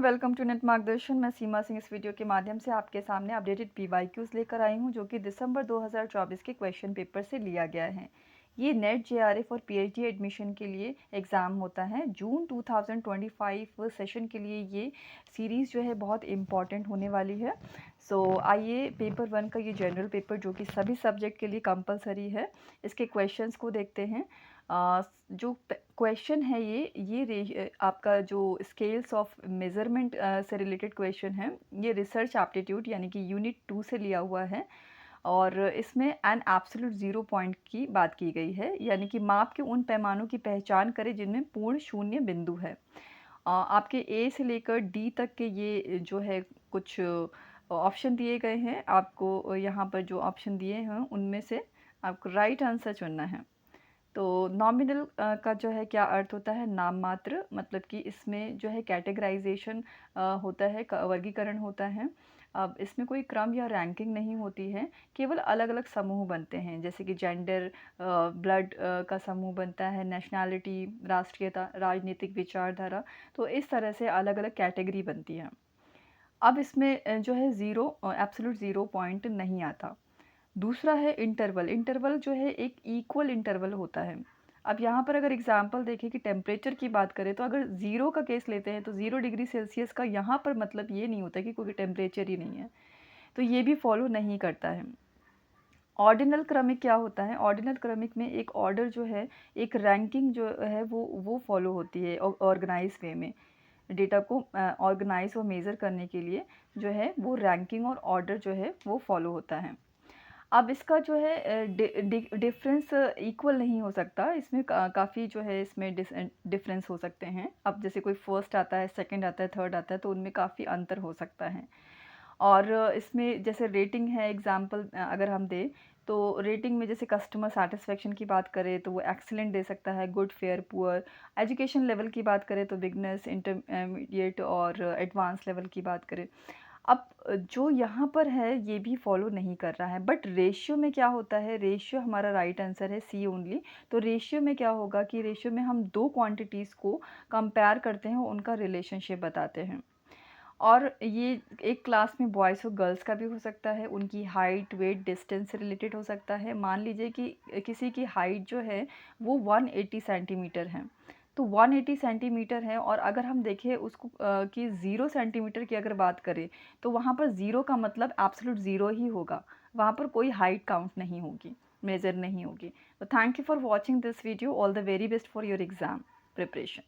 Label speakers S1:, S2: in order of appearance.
S1: Welcome to net मार्गदर्शन। मैं सीमा सिंह इस वीडियो के माध्यम से आपके सामने अपडेटेड पीवाईक्यूज़ लेकर आई हूं, जो कि दिसंबर 2024 के क्वेश्चन पेपर से लिया गया है। ये नेट जेआरएफ और पीएचडी एडमिशन के लिए एग्ज़ाम होता है। जून 2025 सेशन के लिए ये सीरीज़ जो है बहुत इम्पॉर्टेंट होने वाली है। आइए पेपर 1 का ये जनरल पेपर, जो कि सभी सब्जेक्ट के लिए कंपलसरी है, इसके क्वेश्चंस को देखते हैं। जो क्वेश्चन है ये आपका जो स्केल्स ऑफ मेज़रमेंट से रिलेटेड क्वेश्चन है, ये रिसर्च एप्टीट्यूड यानी कि यूनिट 2 से लिया हुआ है। और इसमें एन एब्सोल्यूट ज़ीरो पॉइंट की बात की गई है, यानी कि माप के उन पैमानों की पहचान करें जिनमें पूर्ण शून्य बिंदु है। आपके ए से लेकर डी तक के ये जो है कुछ ऑप्शन दिए गए हैं। आपको यहाँ पर जो ऑप्शन दिए हैं उनमें से आपको राइट आंसर चुनना है। तो नॉमिनल का जो है क्या अर्थ होता है? नाम मात्र, मतलब कि इसमें जो है कैटेगराइजेशन होता है, वर्गीकरण होता है। अब इसमें कोई क्रम या रैंकिंग नहीं होती है, केवल अलग अलग समूह बनते हैं, जैसे कि जेंडर, ब्लड का समूह बनता है, नेशनैलिटी, राष्ट्रीयता, राजनीतिक विचारधारा। तो इस तरह से अलग अलग कैटेगरी बनती है। अब इसमें जो है ज़ीरो, एब्सोल्यूट ज़ीरो पॉइंट नहीं आता। दूसरा है इंटरवल। इंटरवल जो है एक इक्वल इंटरवल होता है। अब यहाँ पर अगर एग्जांपल देखें कि टेम्परेचर की बात करें, तो अगर ज़ीरो का केस लेते हैं तो 0 डिग्री सेल्सियस का यहाँ पर मतलब ये नहीं होता कि कोई टेम्परेचर ही नहीं है, तो ये भी फॉलो नहीं करता है। ऑर्डिनल क्रमिक क्या होता है? ऑर्डिनल क्रमिक में एक ऑर्डर जो है, एक रैंकिंग जो है वो फॉलो होती है ऑर्गेनाइज वे में। डेटा को ऑर्गेनाइज और मेज़र करने के लिए जो है वो रैंकिंग और ऑर्डर जो है वो फॉलो होता है। अब इसका जो है डिफरेंस इक्वल नहीं हो सकता, इसमें काफ़ी जो है इसमें डिफरेंस हो सकते हैं। अब जैसे कोई फर्स्ट आता है, सेकंड आता है, थर्ड आता है, तो उनमें काफ़ी अंतर हो सकता है। और इसमें जैसे रेटिंग है, एग्जांपल अगर हम दें तो रेटिंग में जैसे कस्टमर सेटिस्फेक्शन की बात करें तो वो एक्सीलेंट दे सकता है, good, fair, poor. Education level की बात करें तो बिगनर्स, इंटरमीडिएट और एडवांस लेवल की बात करें। अब जो यहाँ पर है ये भी फॉलो नहीं कर रहा है, बट रेशियो में क्या होता है? रेशियो हमारा राइट आंसर है सी ओनली। तो रेशियो में क्या होगा कि रेशियो में हम दो क्वांटिटीज़ को कंपेयर करते हैं, उनका रिलेशनशिप बताते हैं। और ये एक क्लास में बॉयज़ और गर्ल्स का भी हो सकता है, उनकी हाइट, वेट, डिस्टेंस से रिलेटेड हो सकता है। मान लीजिए कि किसी की हाइट जो है वो 180 सेंटीमीटर है, तो 180 सेंटीमीटर है, और अगर हम देखें उसको कि 0 सेंटीमीटर की अगर बात करें, तो वहाँ पर 0 का मतलब एब्सोल्यूट ज़ीरो ही होगा, वहाँ पर कोई हाइट काउंट नहीं होगी, मेजर नहीं होगी। तो thank you for watching this video. All the very best for your exam preparation.